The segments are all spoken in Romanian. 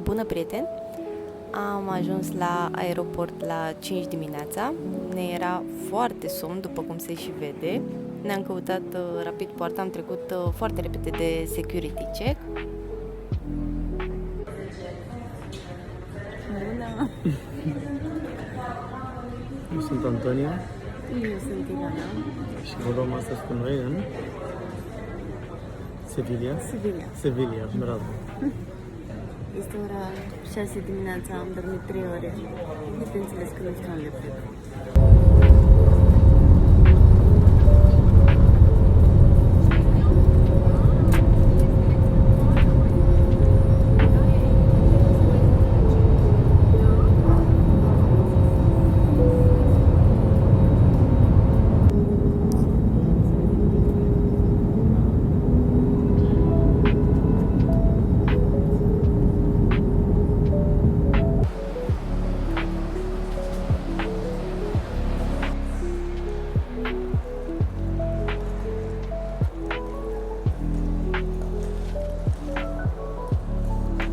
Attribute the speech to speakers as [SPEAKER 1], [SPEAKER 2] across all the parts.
[SPEAKER 1] Bună, prieteni! Am ajuns la aeroport la 5 dimineața. Ne era foarte somn, după cum se și vede. Ne-am căutat rapid poarta, am trecut foarte repede de security check. Bună!
[SPEAKER 2] Eu sunt Antonio
[SPEAKER 1] Eu sunt Ivana.
[SPEAKER 2] și vă luăm astăzi cu noi în Sevilla. Sevilla, bravo.
[SPEAKER 1] Este ora 6 dimineața, am dormit 3 ore. Bineînțeles că nu știu unde plec.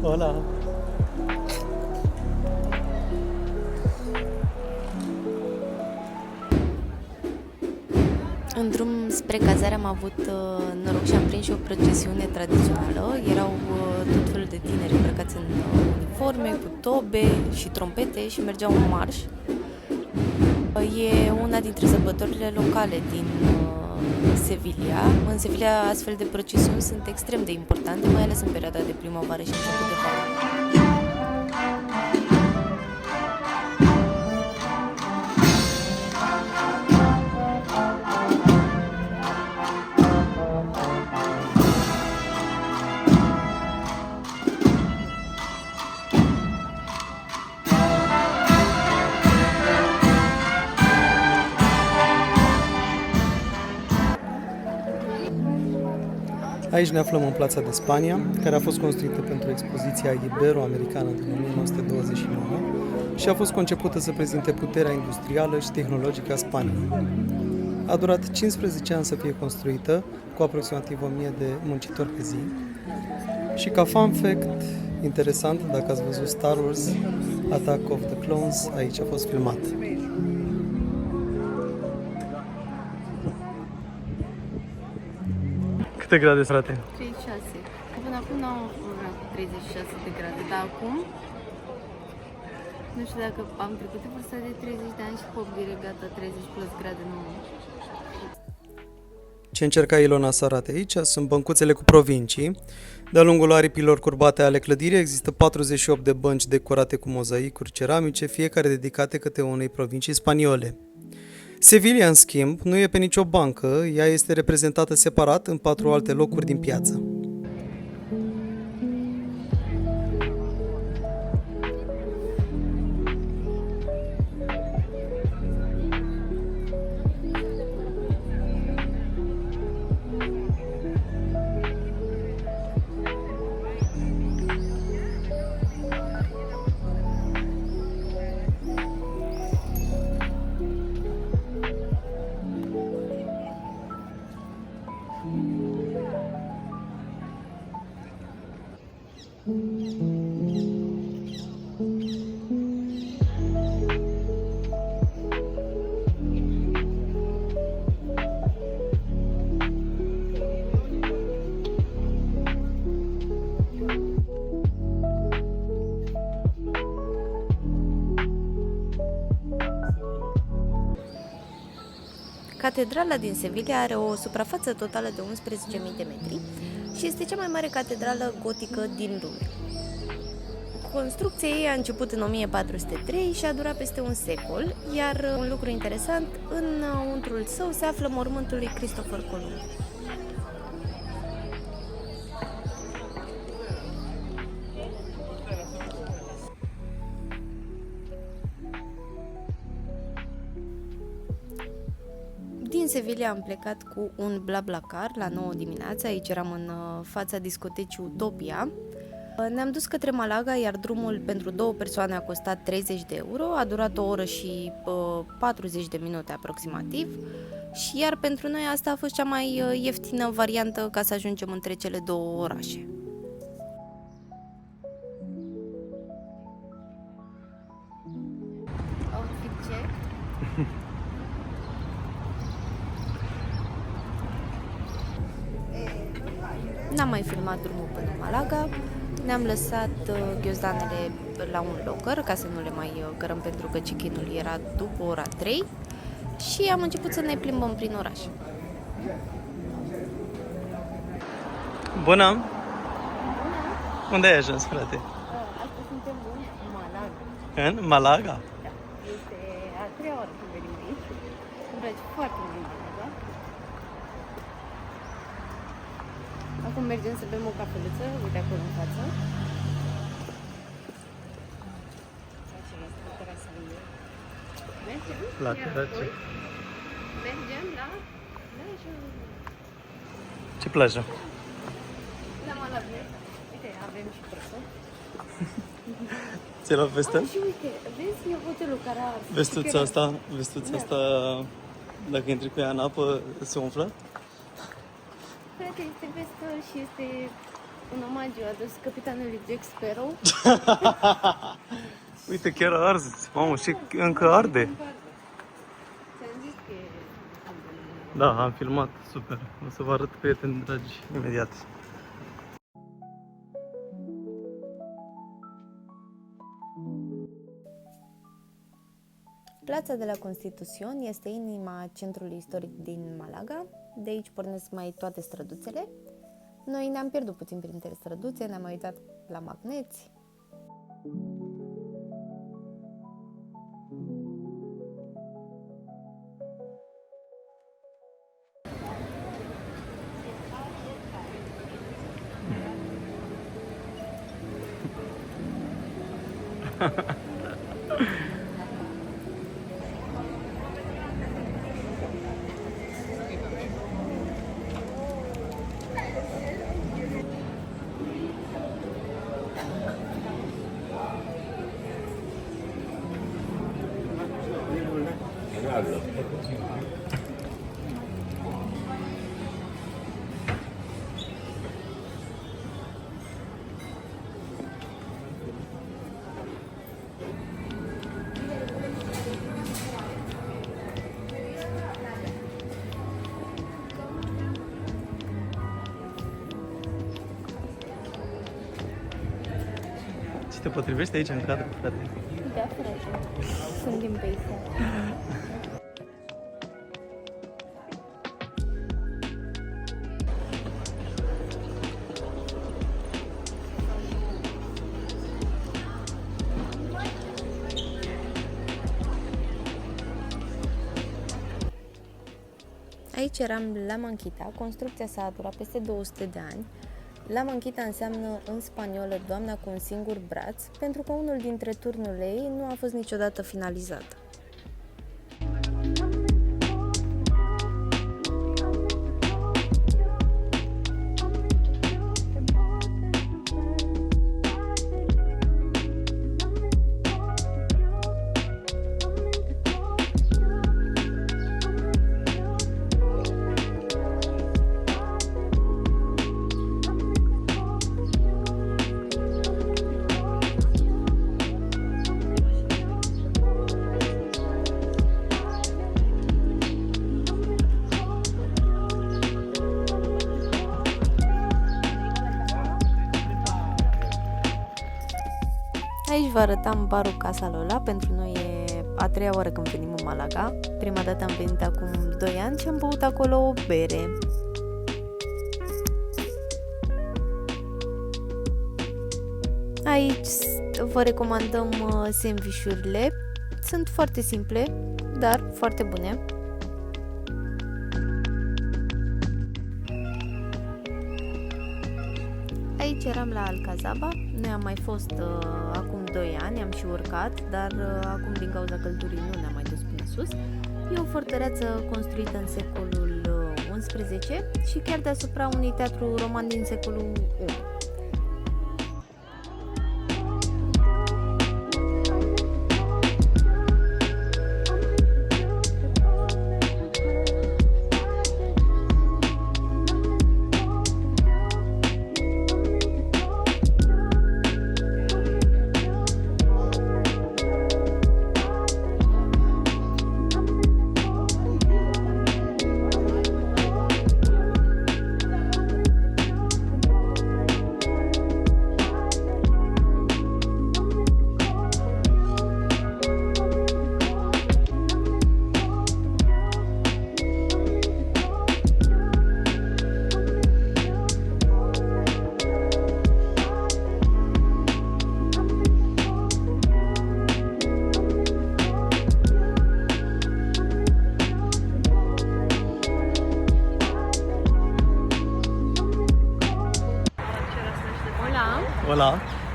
[SPEAKER 2] Hola!
[SPEAKER 1] În drum spre cazare am avut noroc și am prins și o procesiune tradițională. Erau tot felul de tineri îmbrăcați în uniforme, cu tobe și trompete și mergeau în marș. E una dintre sărbătorile locale din Sevilla. În Sevilla astfel de procesiuni sunt extrem de importante, mai ales în perioada de primăvară și început de vară.
[SPEAKER 2] Aici ne aflăm în Plața de Spania, care a fost construită pentru expoziția ibero-americană din 1929 și a fost concepută să prezinte puterea industrială și tehnologică a Spaniei. A durat 15 ani să fie construită, cu aproximativ 1000 de muncitori pe zi. Și ca fun fact interesant, dacă ați văzut Star Wars Attack of the Clones, aici a fost filmat. Câte grade, frate?
[SPEAKER 1] 36. Până acum nu am vrut 36 de grade, dar acum nu știu dacă am trecut de vârsta de 30 de ani și hobby gata 30 plus grade, nu.
[SPEAKER 2] Ce încerca Ilona să arate aici sunt băncuțele cu provincii. De-a lungul aripilor curbate ale clădirii există 48 de bănci decorate cu mozaicuri ceramice, fiecare dedicate câte unei provincii spaniole. Sevilla, în schimb, nu e pe nicio bancă, ea este reprezentată separat în 4 alte locuri din piață.
[SPEAKER 1] Catedrala din Sevilla are o suprafață totală de 11.000 de metri și este cea mai mare catedrală gotică din lume. Construcția ei a început în 1403 și a durat peste un secol, iar un lucru interesant, înăuntrul său se află mormântul lui Cristofor Columb. Din Sevilla am plecat cu un BlaBlaCar la 9 dimineața, aici eram în fața discotecii Utopia. Ne-am dus către Malaga, iar drumul pentru 2 persoane a costat 30 de euro, a durat o oră și 40 de minute aproximativ, și iar pentru noi asta a fost cea mai ieftină variantă ca să ajungem între cele 2 orașe. N-am mai filmat drumul până în Malaga. Ne-am lăsat ghiozdanele la un locker ca să nu le mai cărăm pentru că check-in-ul era după ora 3 și am început să ne plimbăm prin oraș.
[SPEAKER 2] Bună! Unde ai ajuns, frate?
[SPEAKER 1] Astăzi suntem în Malaga.
[SPEAKER 2] În Malaga?
[SPEAKER 1] Da. Este a 3-a oară când venim aici. Îmi place foarte mult Malaga. Acum mergem să bem o cafeluță, uite acolo în față. Mergem?
[SPEAKER 2] La Carace.
[SPEAKER 1] Mergem la plajă.
[SPEAKER 2] Ce plajă?
[SPEAKER 1] La Malaga. Uite, avem și prosă.
[SPEAKER 2] Ți-ai luat vestă?
[SPEAKER 1] Și uite, vezi, e hotelul care a...
[SPEAKER 2] Vestuța asta, dacă intri cu ea în apă, se umflă?
[SPEAKER 1] Frate, este vestă și este un omagiu adus capitanului Jack Sparrow.
[SPEAKER 2] Uite, chiar a ars. Mamă, și încă arde.
[SPEAKER 1] Ți-am zis că e...
[SPEAKER 2] Da, am filmat. Super. O să vă arăt, prieteni dragi, imediat.
[SPEAKER 1] Plața de la Constitución este inima centrului istoric din Malaga. De aici pornesc mai toate străduțele. Noi ne-am pierdut puțin printre străduțe, ne-am mai uitat la magneți.
[SPEAKER 2] Ți te potrivește aici în cadru, frate?
[SPEAKER 1] Da, frate. Sunt din peisaj. Aici eram La Manchita, construcția s-a durat peste 200 de ani. La Manchita înseamnă în spaniolă doamna cu un singur braț, pentru că unul dintre turnurile ei nu a fost niciodată finalizat. Aici vă arătam barul Casa Lola, pentru noi e a 3-a oară când venim în Malaga. Prima dată am venit acum 2 ani și am băut acolo o bere. Aici vă recomandăm sandvișurile. Sunt foarte simple, dar foarte bune. Aici eram la Alcazaba, noi am mai fost acum 2 ani, am și urcat, dar acum din cauza căldurii nu ne-am mai dus până sus. E o fortăreață construită în secolul XI și chiar deasupra unui teatru roman din secolul I.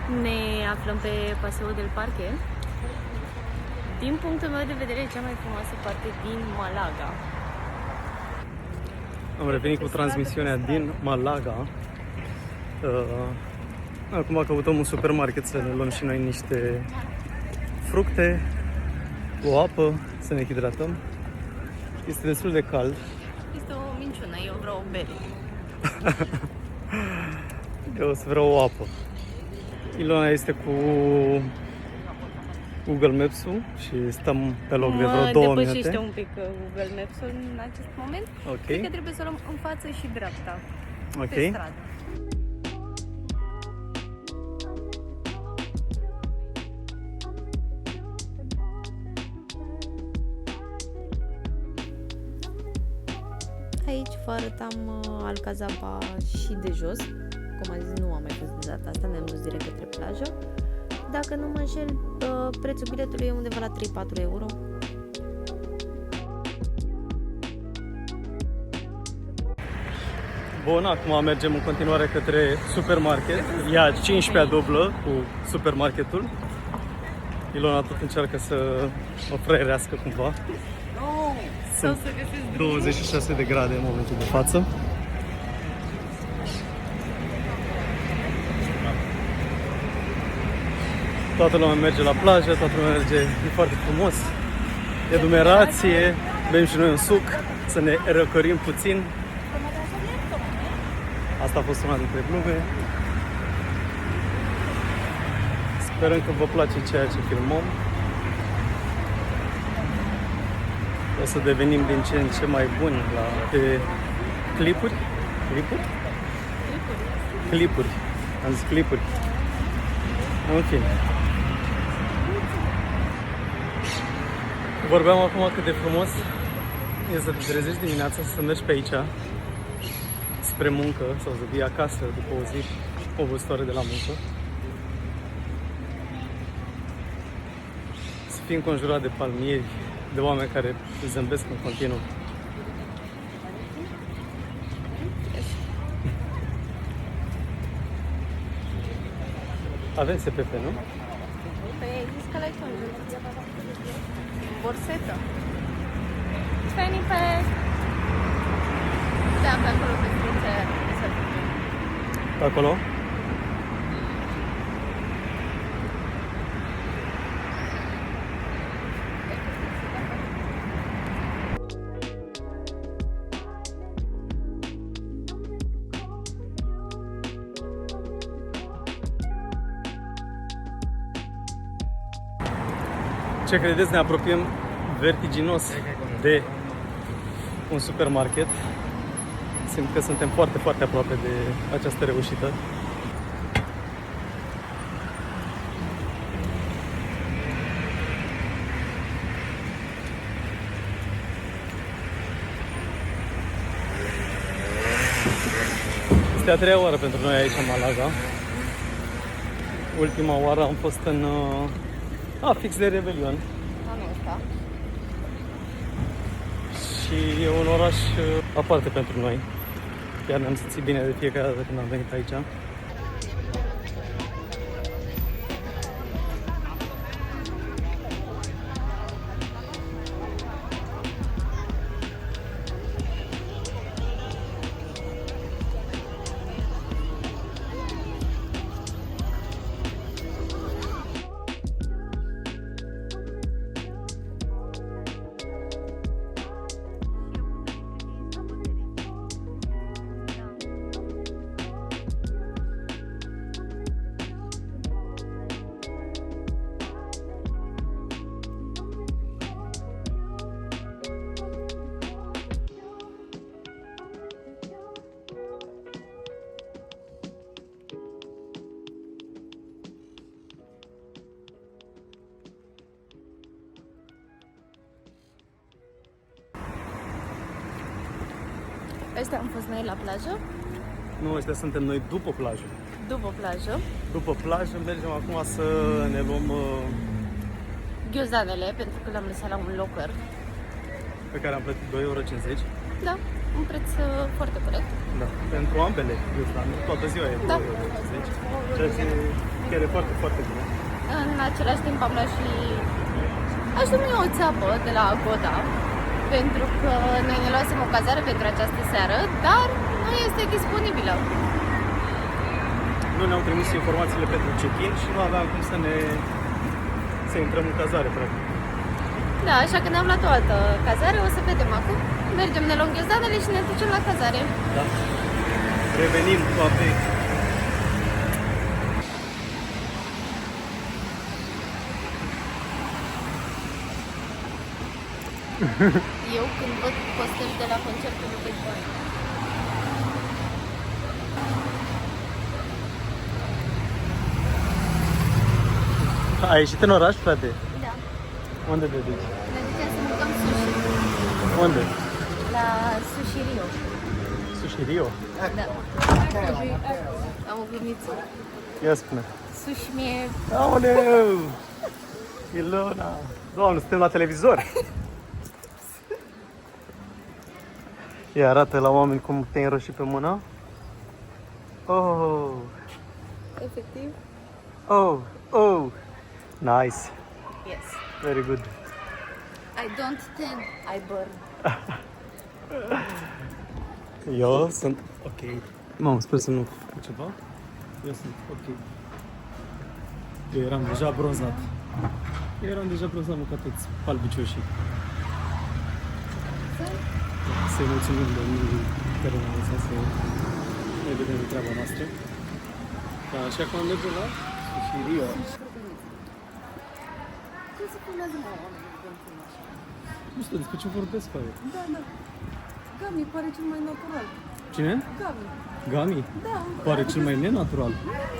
[SPEAKER 1] Ne aflăm pe Paseo del Parque. Din punctul meu de vedere, cea mai frumoasă parte din Malaga.
[SPEAKER 2] Am revenit cu transmisiunea din Malaga. Acum căutăm un supermarket să ne luăm și noi niște fructe, o apă, să ne hidratăm. Este destul de cald.
[SPEAKER 1] Este o minciună, eu vreau o bere.
[SPEAKER 2] Eu o să vreau o apă. Ilona este cu Google Maps-ul și stăm pe loc de vreo 2 minute.
[SPEAKER 1] Depășește un pic Google Maps-ul în acest moment.
[SPEAKER 2] Ok.
[SPEAKER 1] Cred că trebuie să luăm în față și dreapta.
[SPEAKER 2] Ok.
[SPEAKER 1] Pe stradă. Aici vă arătam Alcazaba și de jos. Cum am zis, nu am mai fost de data asta, ne-am dus direct către plajă. Dacă nu mă înșel, prețul biletului e undeva la 3-4 euro.
[SPEAKER 2] Bun, acum mergem în continuare către supermarket. Ia 15-a dublă cu supermarketul. Ilona tot încearcă să o fraierească cumva. Sunt 26 de grade în momentul de față. Toată lumea merge la plajă, toată lumea merge, e foarte frumos. E numerație, bem și noi un suc, să ne răcorim puțin. Asta a fost una dintre glume. Sperăm că vă place ceea ce filmăm. O să devenim din ce în ce mai buni la clipuri. Clipuri? Clipuri. Am zis clipuri. În fine. Vorbeam acum cât de frumos e să te trezești dimineața, să mergi pe aici spre muncă sau să vii acasă după o zi obositoare de la muncă. Să fii înconjurat de palmieri, de oameni care zâmbesc în continuu. Avem SPP, nu?
[SPEAKER 1] Păi ai zis că l-ai tu în borsetă. Fanny pack. Da, pe acolo pe struța aia.
[SPEAKER 2] Pe acolo? Ce credeți, ne apropiem vertiginos de un supermarket. Simt că suntem foarte, foarte aproape de această reușită. Este a treia oară pentru noi aici în Malaga. Ultima oară am fost în fix de Revelion.
[SPEAKER 1] Anul ăsta.
[SPEAKER 2] Și e un oraș aparte pentru noi. Chiar ne-am simțit bine de fiecare dată când am venit aici.
[SPEAKER 1] Ăștia am fost noi la plajă,
[SPEAKER 2] Nu, ăștia suntem noi după plajă.
[SPEAKER 1] după plajă.
[SPEAKER 2] După plajă mergem acum să ne luăm
[SPEAKER 1] Ghiozdanele, pentru că le-am lăsat la un locker.
[SPEAKER 2] pe care am plătit 2,50 €.
[SPEAKER 1] Da, un preț foarte corect.
[SPEAKER 2] Da, pentru ambele ghiozdan, toată ziua e
[SPEAKER 1] Da.
[SPEAKER 2] 2,50 €. Ceea ce Chiar e foarte, foarte bine.
[SPEAKER 1] În același timp am luat și... Aș numi o țeapă de la Agoda, pentru că noi ne luasem o cazare pentru această seară, dar nu este disponibilă.
[SPEAKER 2] Nu ne-au trimis informațiile pentru check-in și nu aveam cum să intrăm în cazare, practic.
[SPEAKER 1] Da, așa că ne-am luat o altă cazare, o să vedem acum. Mergem, ne luăm ghiozdanele și ne ducem la cazare.
[SPEAKER 2] Da. Revenim cu apei.
[SPEAKER 1] Eu când văd postări de la concertul lui Bad Bunny.
[SPEAKER 2] Ai ieșit în oraș, frate?
[SPEAKER 1] Da.
[SPEAKER 2] Unde te duci?
[SPEAKER 1] Ne ducem să mâncăm sushi.
[SPEAKER 2] Unde?
[SPEAKER 1] La Sushi Rio.
[SPEAKER 2] Sushi Rio?
[SPEAKER 1] Da. Am o glumiță.
[SPEAKER 2] Ia spune.
[SPEAKER 1] Sushi mie...
[SPEAKER 2] Aoleu! Ilona! Doamne, suntem la televizor! Ia arată la oameni cum te-ai înroșit pe mână. Oh!
[SPEAKER 1] Efectiv?
[SPEAKER 2] Oh! Oh! Nice!
[SPEAKER 1] Yes.
[SPEAKER 2] Very good.
[SPEAKER 1] I don't tan, I burn.
[SPEAKER 2] Eu sunt ok. Mamă, sper să nu fac ceva. Eu sunt ok. Eu eram deja bronzat. Nu ca toți albicioșii. Să-i mulțumim domnului care ne-a lăsat să ne vedem de treaba noastră. Da, și acum mergem la Sushi Rio.
[SPEAKER 1] Cum se filmează mă oamenii în așa?
[SPEAKER 2] Nu știu despre ce vorbesc pe aia.
[SPEAKER 1] Da, da. Gami pare cel mai natural.
[SPEAKER 2] Cine?
[SPEAKER 1] Gami.
[SPEAKER 2] Gami?
[SPEAKER 1] Da.
[SPEAKER 2] Pare cel mai nenatural.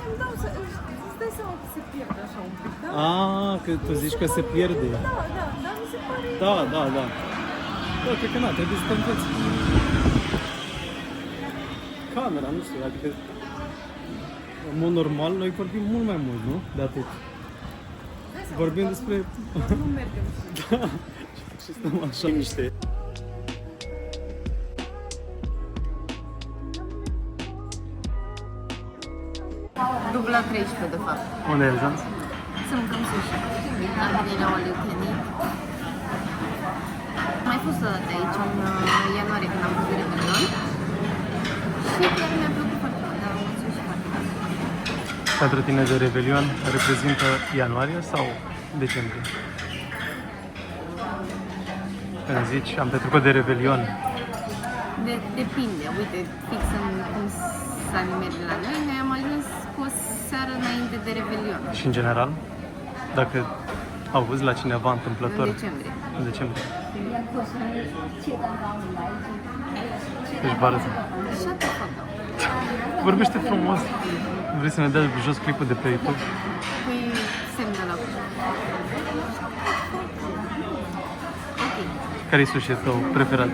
[SPEAKER 1] Îmi dau să... Îți dai seama că se pierde așa un pic, da?
[SPEAKER 2] Ah, că tu zici că se pierde.
[SPEAKER 1] Da, da, dar mi se pare...
[SPEAKER 2] Da, da, da. Da, cred că trebuie să te înveți. Camera, nu știu, adică în mod normal noi vorbim mult mai mult, nu? De atât. Vorbim despre...
[SPEAKER 1] Nu mergem și...
[SPEAKER 2] Da, și stăm așa niște...
[SPEAKER 1] Dubla 13, de fapt.
[SPEAKER 2] Unde ai ajuns?
[SPEAKER 1] Să mâncăm sushi. Am venit la All You Can Eat. Am mai fost o dată aici în ianuarie când am fost de Revelion. Și chiar mi-a plăcut foarte mult, dar am un sushi foarte bun.
[SPEAKER 2] Pentru tine de Revelion reprezintă ianuarie sau decembrie? Când zici, am petrecut de Revelion.
[SPEAKER 1] Depinde. Uite, fix în cum s-a nimerit la noi, noi am ajuns cu o seară înainte de Revelion.
[SPEAKER 2] Și în general, dacă auzi la cineva întâmplător...
[SPEAKER 1] În decembrie.
[SPEAKER 2] În decembrie. Deci bară să...
[SPEAKER 1] Shut the fuck up.
[SPEAKER 2] Vorbește frumos. Vrei să ne dai jos clipul de pe YouTube?
[SPEAKER 1] Păi semn de la ok.
[SPEAKER 2] Care e sushi tău preferat?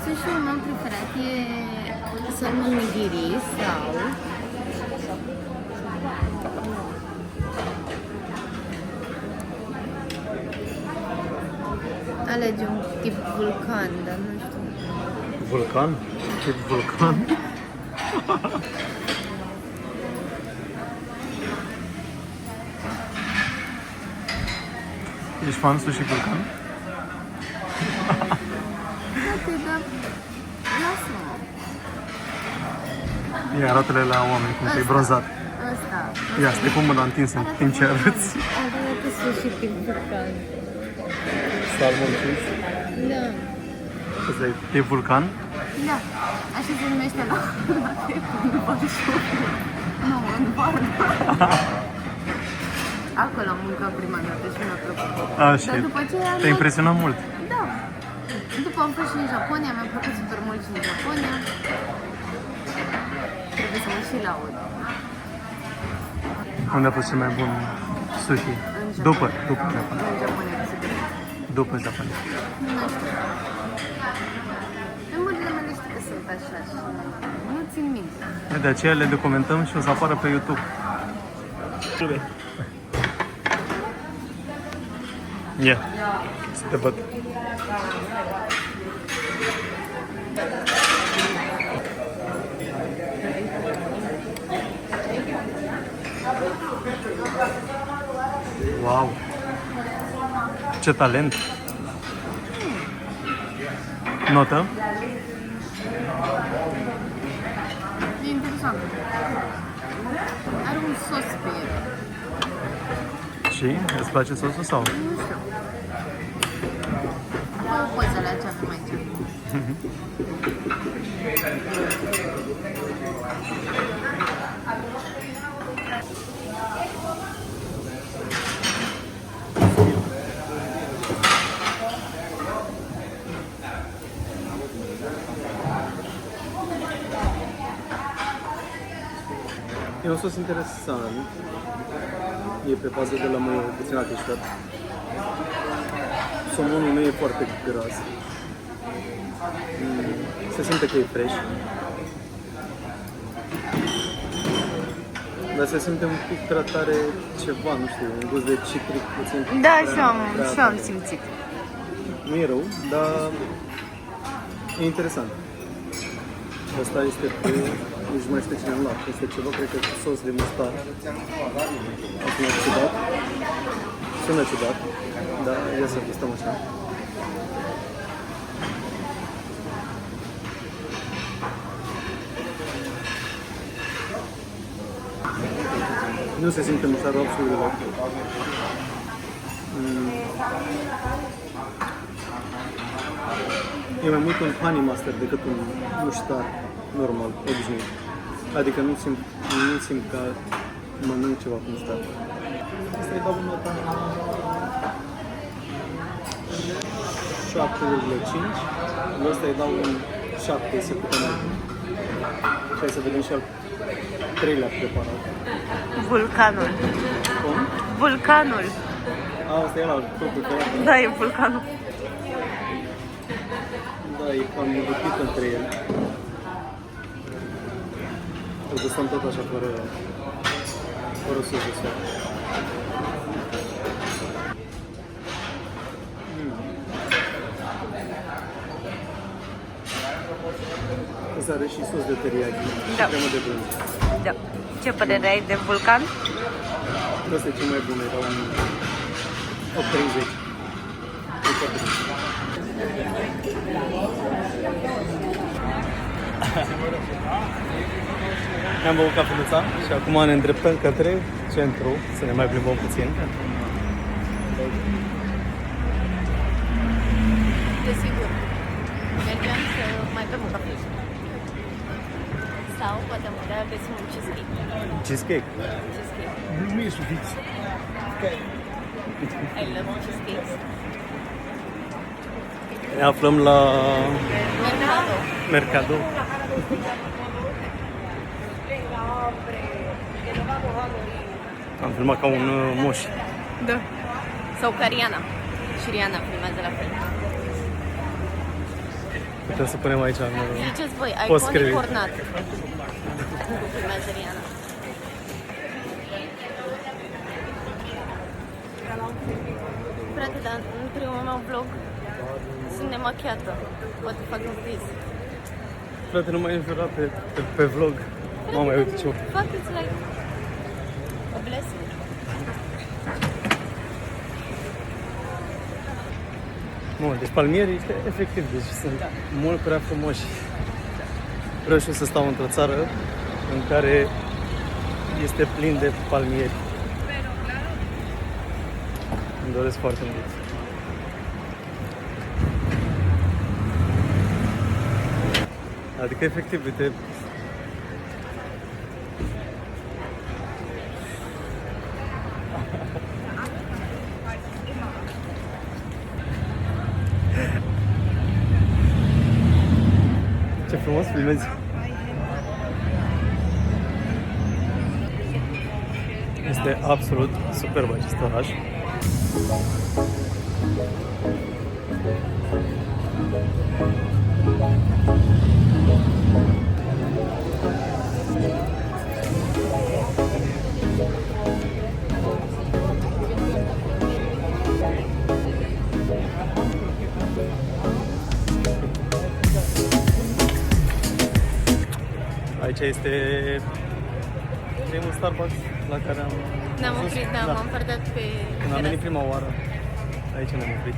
[SPEAKER 1] Sushi-ul meu preferat e salmon nigiri sau alege un tip vulcan, dar nu știu.
[SPEAKER 2] Vulcan? Tip vulcan? Ești fan sushi vulcan?
[SPEAKER 1] Poate, dar lasă-mă.
[SPEAKER 2] Ia, arată-le la oameni cum te-ai bronzat.
[SPEAKER 1] Ăsta.
[SPEAKER 2] Ia, stai cu mâna întinsă în timp ce arăți.
[SPEAKER 1] Arată sushi tip vulcan.
[SPEAKER 2] Salmon cheese.
[SPEAKER 1] Da.
[SPEAKER 2] Ăsta e tip vulcan?
[SPEAKER 1] Da. Așa se numește la în Bălșor. Nu, în Varna. Acolo am mâncat prima dată și mi-a plăcut.
[SPEAKER 2] Așa.
[SPEAKER 1] Dar după aceea...
[SPEAKER 2] Te-a impresionat mult.
[SPEAKER 1] Da. După am fost și în Japonia, mi-a plăcut super mult și în Japonia. Trebuie să mă și laud.
[SPEAKER 2] Unde a fost cel mai bun sushi?
[SPEAKER 1] În Japonia.
[SPEAKER 2] După Japonia.
[SPEAKER 1] În Japonia, cu siguranță.
[SPEAKER 2] După Japonia.
[SPEAKER 1] Nu știu. Memorile mele știu că sunt așa și nu țin minte.
[SPEAKER 2] De aceea le documentăm și o să apară pe YouTube. Ia, să te văd. Wow! Ce talent! Notă?
[SPEAKER 1] E interesant. Are un sos pe el.
[SPEAKER 2] Și? Îți place sosul sau?
[SPEAKER 1] Nu știu. Două pozele aceea pe aici.
[SPEAKER 2] E un sos interesant. E pe bază de lămâie puțin ateștat. Somonul nu e foarte gras. Se simte că e fresh. Dar se simte un pic prea tare ceva, nu știu, un gust de citric puțin.
[SPEAKER 1] Da,
[SPEAKER 2] prea
[SPEAKER 1] și am simțit.
[SPEAKER 2] Nu e rău, dar e interesant. Asta este pe, nici mai știu cine la, este ceva, cred că sos de mustar. Sună ciudat. Sună ciudat, dar ia să gustăm așa. Nu se simte mustarul absolut deloc. E mai mult un honey mustard decât un muștar normal, obișnuit. Adică nu simt că mănânc ceva cu muștar. Asta îi dau un nota 7,5. Ăsta îi dau un 7, se putea mai. Hai să vedem și al treilea preparat.
[SPEAKER 1] Vulcanul.
[SPEAKER 2] Cum?
[SPEAKER 1] Vulcanul.
[SPEAKER 2] Asta e la tot preparat.
[SPEAKER 1] Da, e vulcanul.
[SPEAKER 2] Da, e cam îmbătit între ele. Îl gustăm tot așa, fără sos de soare. Ăsta are și sos de teriyaki,
[SPEAKER 1] Da.
[SPEAKER 2] și cremă de brânză.
[SPEAKER 1] Da. Ce părere ai de vulcan?
[SPEAKER 2] Ăsta e cel mai bun, era un 8,30. E foarte bun. Ne-am băut cafeluța și acum ne îndreptăm către centru, să ne mai plimbăm puțin.
[SPEAKER 1] Desigur. Mergem să mai bem o cafea. Sau poate am putea găsim un cheesecake.
[SPEAKER 2] Cheesecake.
[SPEAKER 1] Cheesecake.
[SPEAKER 2] Nu e suficient.
[SPEAKER 1] I love cheesecakes.
[SPEAKER 2] Ne aflăm la
[SPEAKER 1] Mercado.
[SPEAKER 2] Mercado. Am filmat ca un moș.
[SPEAKER 1] Da. Sau ca Rihanna. Și Rihanna filmează la fel.
[SPEAKER 2] Putem să punem aici în
[SPEAKER 1] Ziceți voi,
[SPEAKER 2] post-credit.
[SPEAKER 1] iconic ornat. Filmează Rihanna. Frate, dar în primul meu vlog sunt nemachiată. Poate fac un vis.
[SPEAKER 2] Frate, nu mai înjura pe vlog. Mama, uite ce
[SPEAKER 1] Fac, it's like a blessing.
[SPEAKER 2] deci palmierii este efectiv, deci sunt mult prea frumoși. Vreau și eu să stau într-o țară în care este plin de palmieri. Îmi doresc foarte mult. Adică efectiv, uite, ce frumos filmezi. Este absolut superb acest oraș. Aici este primul Starbucks la care am
[SPEAKER 1] Ne-am oprit, da, m-am părdat pe
[SPEAKER 2] Când am venit
[SPEAKER 1] terasă.
[SPEAKER 2] prima oară, aici ne-am oprit.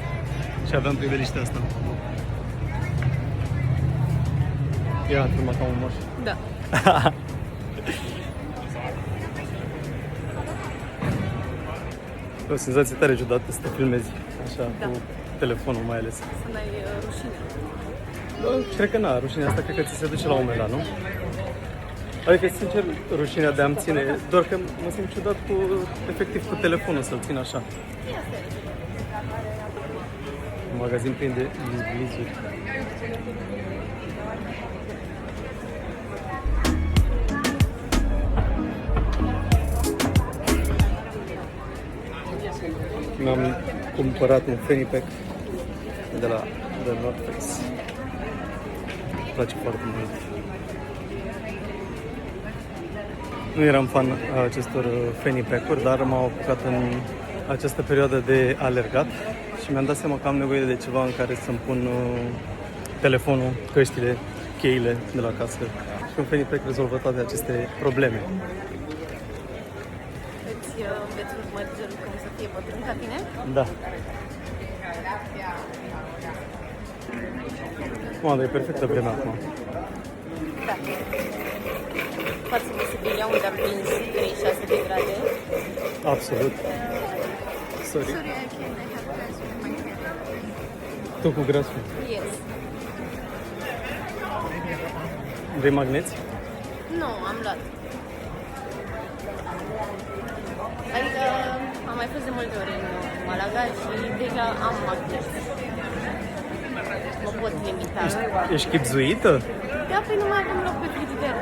[SPEAKER 2] Și aveam priveliștea asta. Era filmat ca un moș.
[SPEAKER 1] Da.
[SPEAKER 2] E o senzație tare ciudată să te filmezi așa,
[SPEAKER 1] Da.
[SPEAKER 2] cu telefonul mai ales.
[SPEAKER 1] Să n-ai rușine.
[SPEAKER 2] Bă, cred că na, rușinea asta cred că ți se duce la un moment dat, nu? Adică, sincer, rușinea de a-mi ține, doar că mă simt ciudat cu, efectiv, cu telefonul să-l țin așa. Un magazin plin de blizuri. Mi-am cumpărat un fanny pack de la The North Face. Îmi place foarte mult. Nu eram fan a acestor fanny pack-uri, dar m-au apucat în această perioadă de alergat și mi-am dat seama că am nevoie de ceva în care să-mi pun telefonul, căștile, cheile de la casă. Și un fanny pack rezolvă toate aceste probleme.
[SPEAKER 1] Veți urmări genul cum să fie bătrân ca tine?
[SPEAKER 2] Da. Mă, dar e perfectă vremea acum.
[SPEAKER 1] Da. Față de Sibilia, unde am prins 36 de grade.
[SPEAKER 2] Absolut. Sorry.
[SPEAKER 1] Sorry, I have plans with my hair.
[SPEAKER 2] Tu cu grasul.
[SPEAKER 1] Yes.
[SPEAKER 2] Vrei magneți?
[SPEAKER 1] Nu, am luat. Adică am mai fost de multe ori în Malaga și deja am magnet. Mă pot limita.
[SPEAKER 2] Ești chipzuită?
[SPEAKER 1] Da, păi nu mai avem loc pe frigider.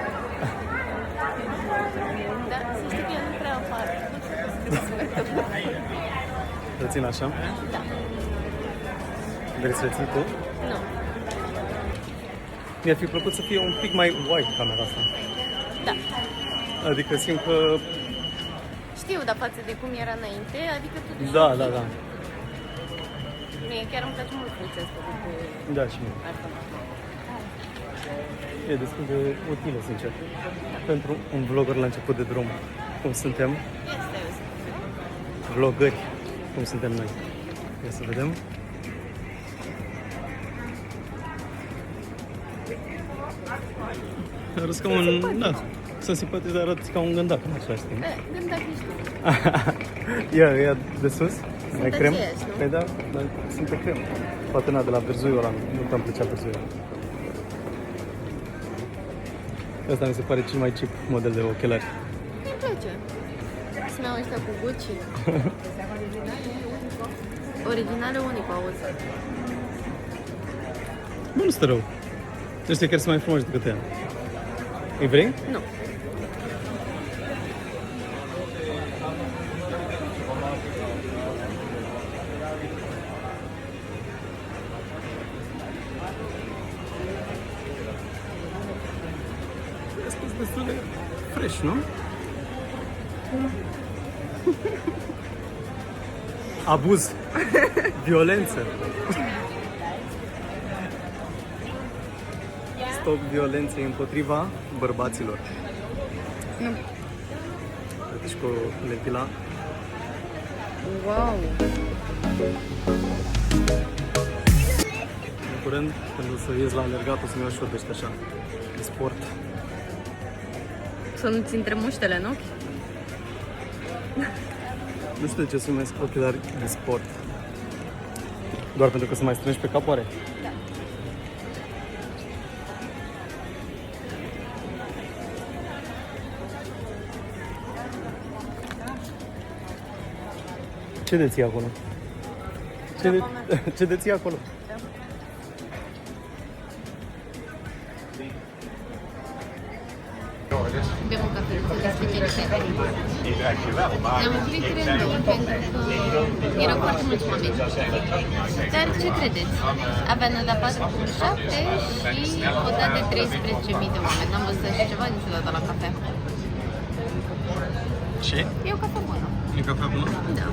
[SPEAKER 1] Da, să știi că eu nu prea apar.
[SPEAKER 2] Să țin așa?
[SPEAKER 1] Da.
[SPEAKER 2] Vrei să țin tu?
[SPEAKER 1] Nu.
[SPEAKER 2] Mi-ar fi plăcut să fie un pic mai wide camera asta.
[SPEAKER 1] Da.
[SPEAKER 2] Adică simt că...
[SPEAKER 1] Știu, dar față de cum era înainte, adică totuși...
[SPEAKER 2] Da, da, da.
[SPEAKER 1] Mie chiar îmi place mult funcția asta de pe
[SPEAKER 2] Da, și mie.
[SPEAKER 1] iPhone.
[SPEAKER 2] E destul de utilă, sincer. Pentru un vlogger la început de drum, cum suntem,
[SPEAKER 1] Este,
[SPEAKER 2] vloggeri, cum suntem noi. Ia să vedem. Arăți ca un... Da, sunt simpatic, dar arăți ca un gândac în același timp.
[SPEAKER 1] gând dacă ești.
[SPEAKER 2] Ia de sus? Mai crem?
[SPEAKER 1] aceeași, nu?
[SPEAKER 2] Păi da, dar sunt pe crem. Poate n-a de la Verzuiul ăla, nu te-am plăcea Verzuiul. Asta mi se pare cel mai cheap model de ochelari.
[SPEAKER 1] Mi-mi place. Să-mi iau ăștia cu Gucci. Originale unic, auzi.
[SPEAKER 2] Bă, nu stă rău. Ăștia chiar sunt mai frumoși decât ea. Îi vrei?
[SPEAKER 1] Nu.
[SPEAKER 2] Asta e destul de fresh, nu? Abuz. Violență. Stop violenței împotriva bărbaților.
[SPEAKER 1] Nu.
[SPEAKER 2] Deci cu lentila.
[SPEAKER 1] Wow.
[SPEAKER 2] În curând, când o să ies la alergat, o să-mi iau șorbește așa, de sport.
[SPEAKER 1] Să nu-ți intre muștele în ochi?
[SPEAKER 2] Nu știu de ce se numesc ochelari de sport. Doar pentru că se mai strângi pe cap, oare?
[SPEAKER 1] Da.
[SPEAKER 2] Ce de ții acolo? Ce de ții acolo?
[SPEAKER 1] Bem o cafeluță de specialitate. Ne-am oprit rândul pentru că erau foarte mulți oameni. Dar ce credeți? Avea năda 4,7 și o dat de 13.000 de oameni. N-am văzut așa ceva niciodată la cafea.
[SPEAKER 2] Ce?
[SPEAKER 1] E o cafea bună.
[SPEAKER 2] E cafea bună?
[SPEAKER 1] Da.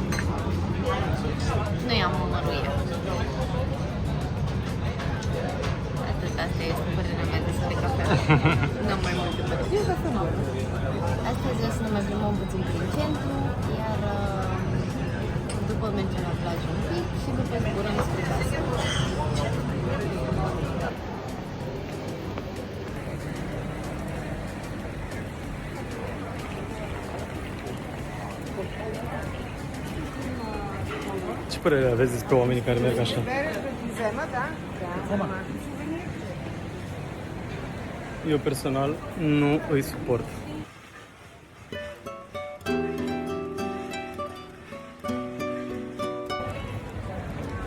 [SPEAKER 1] Nu i-am măruie. Atât, asta este părerea mea despre cafea. Nu am mai mult de părere. E o cafea bună. Astăzi o să ne mai plimbăm puțin prin centru, iar după mergem la plajă un pic și după zburăm spre casă.
[SPEAKER 2] Ce părere aveți despre oamenii care merg așa? Eu personal nu îi suport.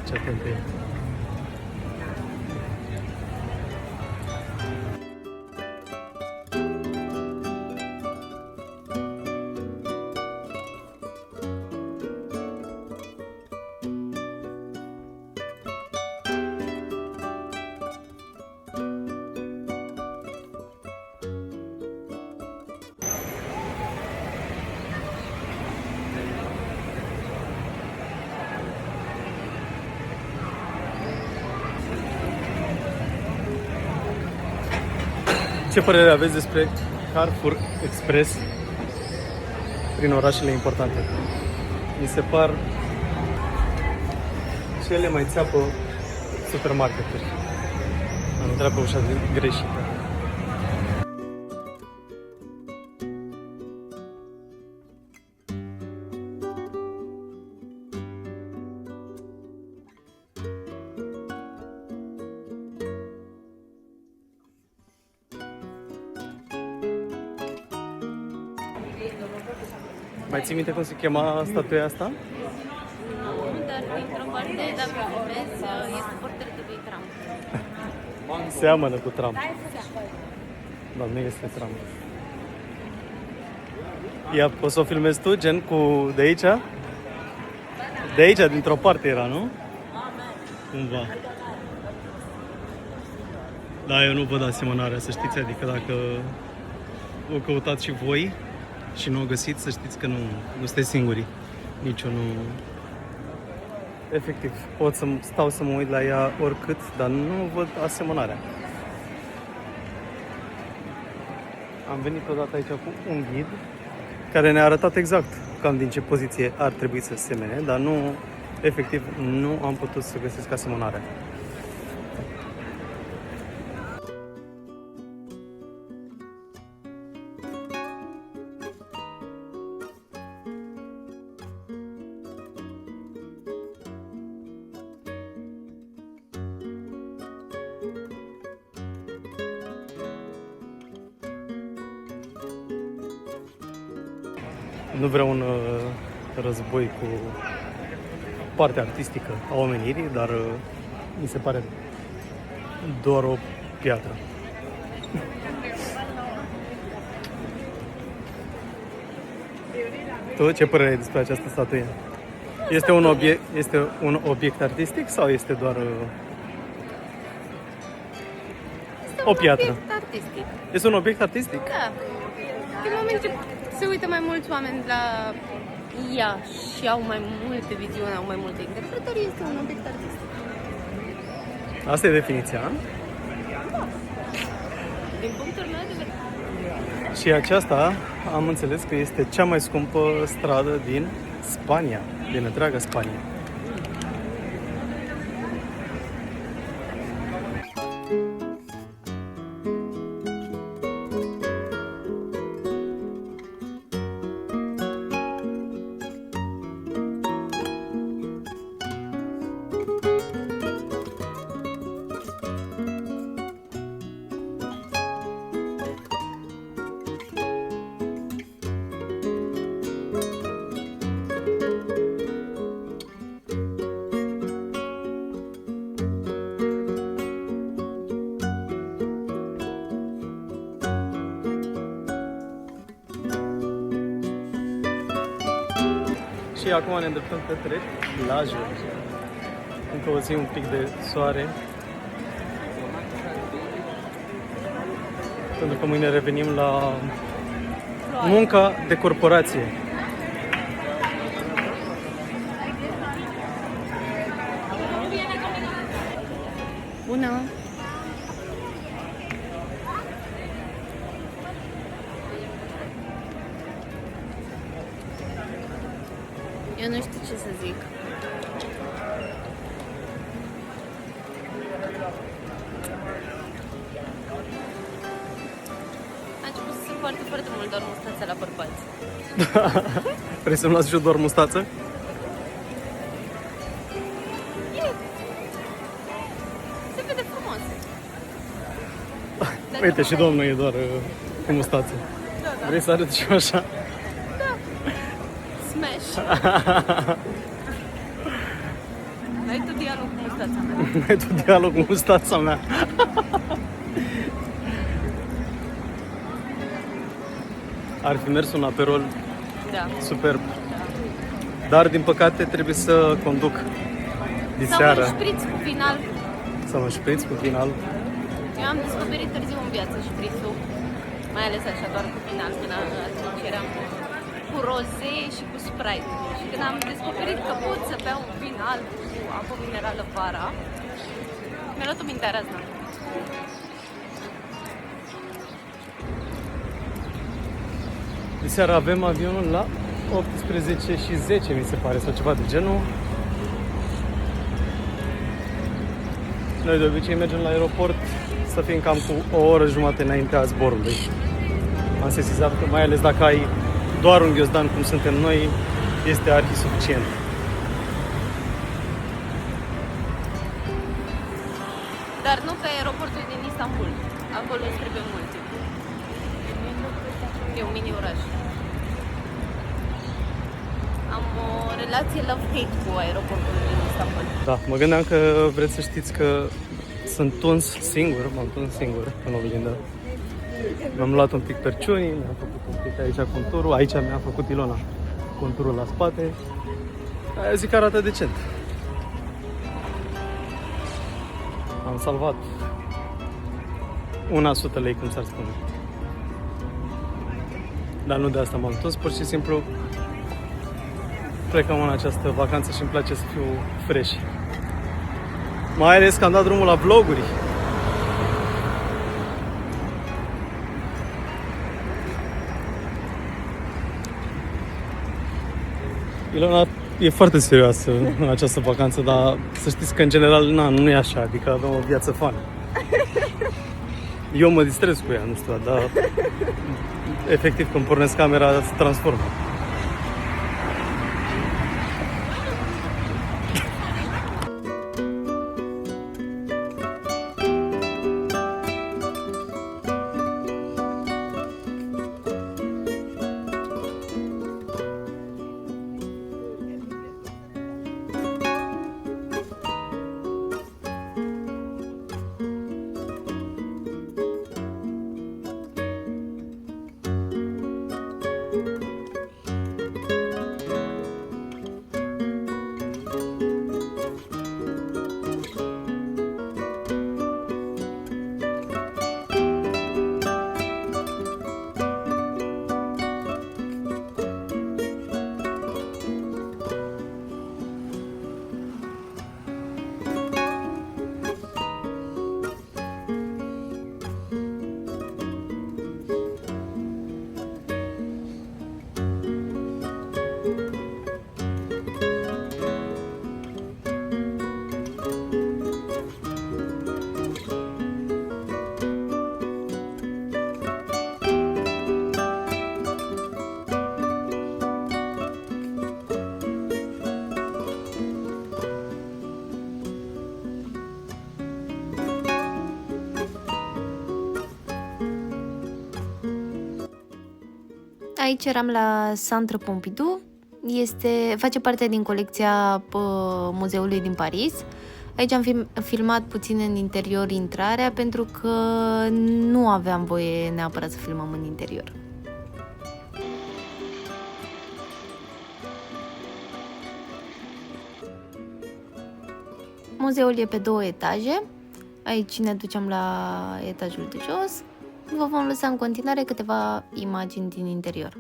[SPEAKER 2] Ce atent e. Ce părere aveți despre Carrefour Express prin orașele importante? Mi se par cele mai țeapă supermarketuri. Am intrat pe ușa greșită. Mai ții minte cum se chema statuia asta?
[SPEAKER 1] Nu, dar dintr-o parte, dacă filmezi, este portretul lui Trump.
[SPEAKER 2] Seamănă cu Trump. Dar nu este Trump. Ia, poți să o filmezi tu, gen cu de aici? De aici, dintr-o parte era, nu? Cumva. Da, eu nu văd asemănarea, să știți, adică dacă o căutați și voi și nu o găsiți, să știți că nu sunteți singurii. Nici eu nu... Efectiv, pot să stau să mă uit la ea oricât, dar nu văd asemănarea. Am venit odată aici cu un ghid care ne-a arătat exact cam din ce poziție ar trebui să se semene, dar nu, efectiv, nu am putut să găsesc asemănarea. Nu vreau un război cu partea artistică a omenirii, dar mi se pare doar o piatră. Tu ce părere ai despre această statuie? Este un obiect artistic sau este doar o piatră?
[SPEAKER 1] Obiect artistic.
[SPEAKER 2] Este un obiect artistic?
[SPEAKER 1] Da. Din moment ce se uită mai mulți oameni la ea și au mai multe viziuni, au mai multe interpretări, este un obiect artistic.
[SPEAKER 2] Asta e definiția.
[SPEAKER 1] Din punctul meu de vedere.
[SPEAKER 2] Și aceasta am înțeles că este cea mai scumpă stradă din Spania, din întreaga Spania. Și acum ne îndreptăm către plajă. Încă o zi, un pic de soare. Pentru că mâine revenim la munca de corporație.
[SPEAKER 1] Bună! Eu nu știu ce să zic. A început să se foarte, foarte mult doar mustața la bărbați.
[SPEAKER 2] Vrei să-mi las și eu doar mustață?
[SPEAKER 1] Se vede frumos. Dar
[SPEAKER 2] Uite,
[SPEAKER 1] nu
[SPEAKER 2] și
[SPEAKER 1] mai-
[SPEAKER 2] domnul e doar cu mustață.
[SPEAKER 1] Da.
[SPEAKER 2] Vrei să arăt și eu așa?
[SPEAKER 1] Smash. Ai tu dialog cu mustața mea.
[SPEAKER 2] Ai tu dialog cu mustața mea. Ar fi mers un aperol
[SPEAKER 1] Da.
[SPEAKER 2] superb. Dar, din păcate, trebuie să conduc de
[SPEAKER 1] Sau
[SPEAKER 2] seară.
[SPEAKER 1] un șpriț cu final.
[SPEAKER 2] Să mă șpriț cu final.
[SPEAKER 1] Eu am descoperit târziu în viață șprițul. Mai ales așa, doar cu final. Până atunci eram cu roze și cu Sprite. Și când am descoperit că pot să beau un final cu apă minerală vara, mi-a luat o mintea razna.
[SPEAKER 2] De seară avem avionul la 18:10, mi se pare, sau ceva de genul. Noi de obicei mergem la aeroport să fim cam cu o oră jumate înaintea zborului. Am sesizat că mai ales dacă ai doar un ghiozdan cum suntem noi, este arhi suficient.
[SPEAKER 1] Dar nu pe aeroportul din Istanbul. Acolo îți trebuie mult timp. E un mini oraș. Am o relație love-hate cu aeroportul din Istanbul.
[SPEAKER 2] Da, mă gândeam că vreți să știți că sunt tuns singur, m-am tuns singur în oglindă. Mi-am luat un pic perciunii, mi-am făcut un pic aici conturul, aici mi-a făcut Ilona conturul la spate. Aia zic că arată decent. Am salvat una 100 lei, cum s-ar spune. Dar nu de asta m-am tuns, pur și simplu plecăm în această vacanță și îmi place să fiu fresh. Mai ales că am dat drumul la vloguri. Ilona e foarte serioasă în această vacanță, dar să știți că în general nu e așa, adică avem o viață fun. Eu mă distrez cu ea, nu știu, dar efectiv când pornesc camera se transformă.
[SPEAKER 1] Aici eram la Centre Pompidou. Face parte din colecția muzeului din Paris. Aici am filmat puțin în interior intrarea pentru că nu aveam voie neapărat să filmăm în interior. Muzeul e pe 2 etaje. Aici ne ducem la etajul de jos. Vă vom lăsa în continuare câteva imagini din interior.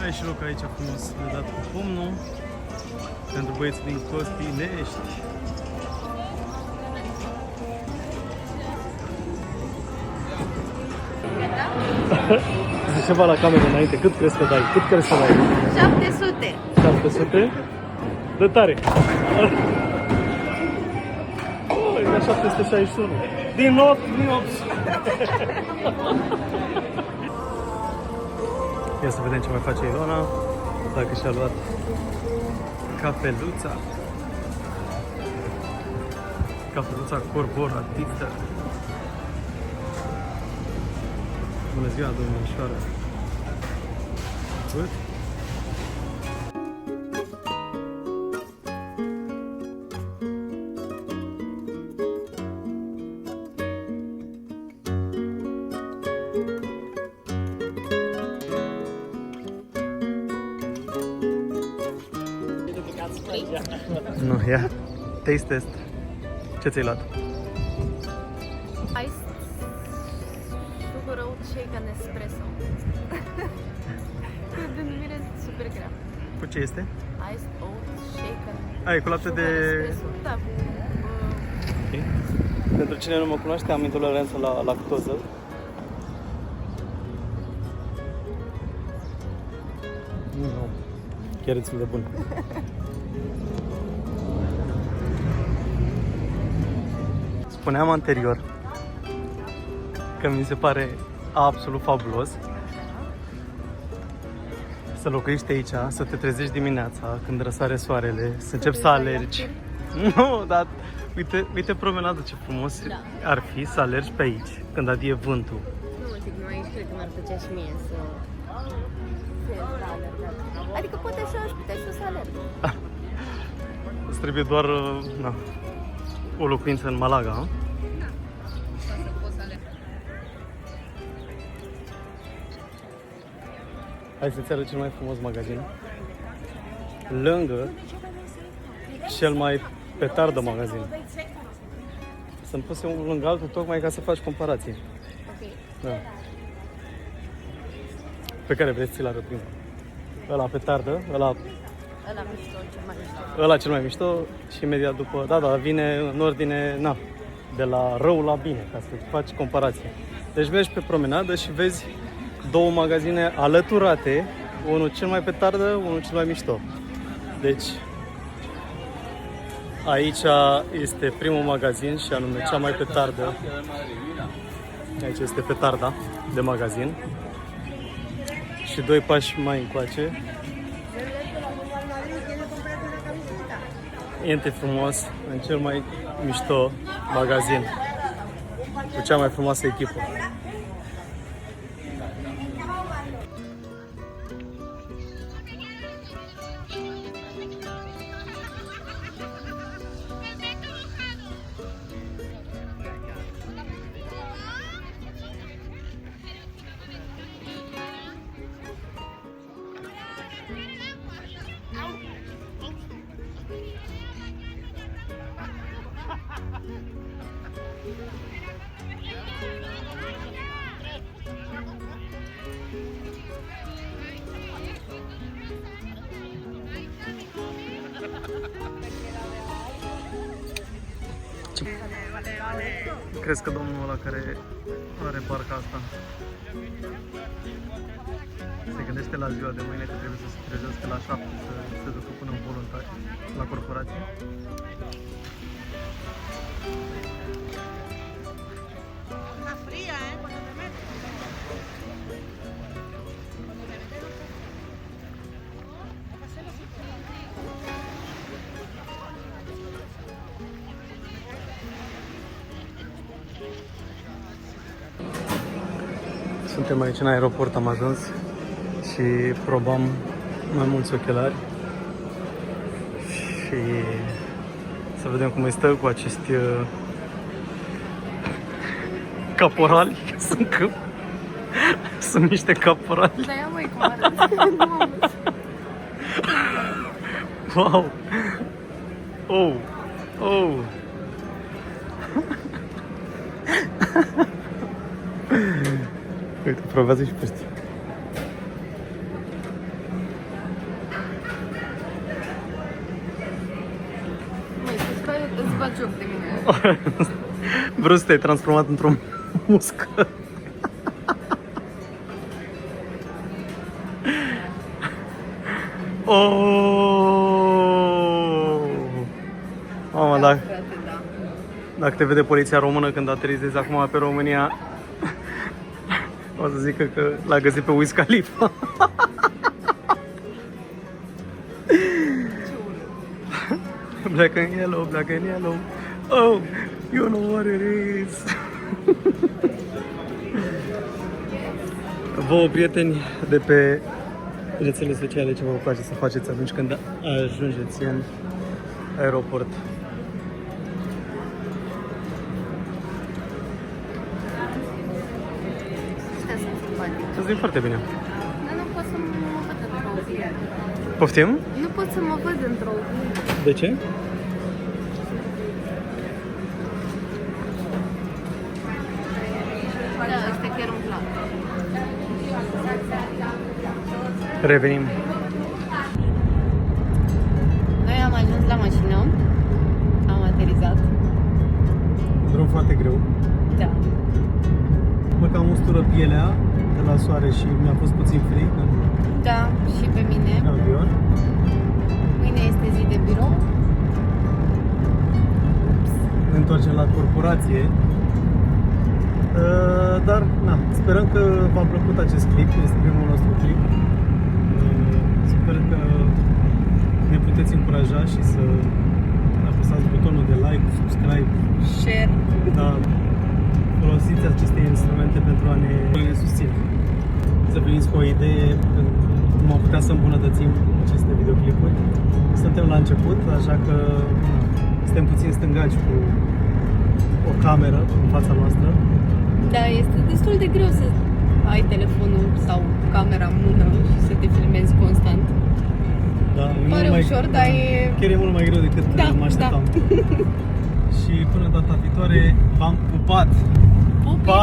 [SPEAKER 2] Ai și loc aici frumos de dat cu pumnul pentru băieții din Costinești. Zici ceva la cameră înainte, cât crezi că dai? Cât crezi că dai?
[SPEAKER 1] 700.
[SPEAKER 2] 700? Dă tare! Oh, e 761. Din 8, din 8. Ia să vedem ce mai face Ilona, dacă și-a luat cafeluța. Cafeluța corporatită. Bună ziua, domnișoară! Good? Nu, ia. Taste test. Ce ți-ai luat?
[SPEAKER 1] Iced sugar oat shaken espresso. Denumire super grea.
[SPEAKER 2] Cu ce este?
[SPEAKER 1] Iced oat shaken.
[SPEAKER 2] Ai, cu lapte de...
[SPEAKER 1] espresso. Da, cu...
[SPEAKER 2] Okay. Pentru cine nu mă cunoaște, am intoleranță la lactoză. Nu, chiar e destul de bun. Spuneam anterior că mi se pare absolut fabulos să locuiești aici, să te trezești dimineața când răsare soarele, să începi să alergi. Nu, dar uite promenada, ce frumos ar fi să alergi pe aici când adie vântul.
[SPEAKER 1] Nu, nu, aici cred că mi-ar plăcea și mie să alerg. Adică poate așa aș putea și să alerg.
[SPEAKER 2] Îți trebuie doar o locuință în Malaga, nu? Hai să-ți arăt cel mai frumos magazin lângă cel mai petardă magazin. Sunt puse unul lângă altul tocmai ca să faci comparație.
[SPEAKER 1] Ok.
[SPEAKER 2] Da. Pe care vrei să ți-l arăt prima? Ăla petardă, ăla
[SPEAKER 1] mișto, cel mai mișto.
[SPEAKER 2] ăla cel mai mișto și imediat după, da, vine în ordine, de la rău la bine, ca să faci comparație. Deci mergi pe promenadă și vezi două magazine alăturate, unul cel mai petardă, unul cel mai mișto. Deci, aici este primul magazin și anume cea mai petardă. Aici este petarda de magazin. Și doi pași mai încoace intre frumos în cel mai mișto magazin cu cea mai frumoasă echipă. Crezi că domnul ăla care are barca asta se gândește la ziua de mâine că trebuie să se trezească la 7 să se ducă până în voluntari la corporație? Suntem aici în aeroport, am ajuns și probam mai mulți ochelari și să vedem cum îi stă cu acești caporali. Sunt niște caporali.
[SPEAKER 1] Da, ia măi, cum arăți. Nu am văzut.
[SPEAKER 2] Wow! Oh! Oh! Uite, probează și pe ăștia.
[SPEAKER 1] Măi, să îți bat joc de mine.
[SPEAKER 2] Vreau să te-ai transformat într-o muscă. Oh! Mamă,
[SPEAKER 1] Da, frate, da.
[SPEAKER 2] dacă te vede poliția română când aterizezi acum pe România, o să zică că l-a găsit pe Wiz Khalifa. Black and yellow, black and yellow. Oh, you know what it is. Vouă, prieteni de pe rețele sociale, ce vă place să faceți atunci când ajungeți în aeroport?
[SPEAKER 1] Ăștia sunt simpatici.
[SPEAKER 2] Să-ți din foarte bine.
[SPEAKER 1] Dar nu pot să mă văd într-o oglindă.
[SPEAKER 2] Poftim?
[SPEAKER 1] Nu pot să mă văd într-o oglindă.
[SPEAKER 2] De ce?
[SPEAKER 1] Da, ăștia chiar îmi plac.
[SPEAKER 2] Revenim.
[SPEAKER 1] Noi am ajuns la mașină. Am aterizat.
[SPEAKER 2] Drum foarte greu.
[SPEAKER 1] Da.
[SPEAKER 2] Mă cam ustură pielea de la soare și mi-a fost puțin frig în
[SPEAKER 1] Da, și pe mine.
[SPEAKER 2] avion.
[SPEAKER 1] Mâine este zi de birou.
[SPEAKER 2] Ne întoarcem la corporație. Dar, na, sperăm că v-a plăcut acest clip. Este primul nostru clip. Sper că ne puteți încuraja și să apăsați butonul de like, subscribe.
[SPEAKER 1] Share.
[SPEAKER 2] Da, folosiți aceste instrumente pentru a ne susține. Să veniți cu o idee cum am putea să îmbunătățim aceste videoclipuri. Suntem la început, așa că suntem puțin stângaci cu o cameră în fața noastră.
[SPEAKER 1] Da, este destul de greu să ai telefonul sau camera în mână și să te filmezi constant.
[SPEAKER 2] Da, e
[SPEAKER 1] Pare
[SPEAKER 2] mult mai,
[SPEAKER 1] ușor, dar e...
[SPEAKER 2] chiar e mult mai greu decât
[SPEAKER 1] Da,
[SPEAKER 2] mă așteptam.
[SPEAKER 1] da.
[SPEAKER 2] Și până data viitoare v-am pupat!
[SPEAKER 1] Pupica!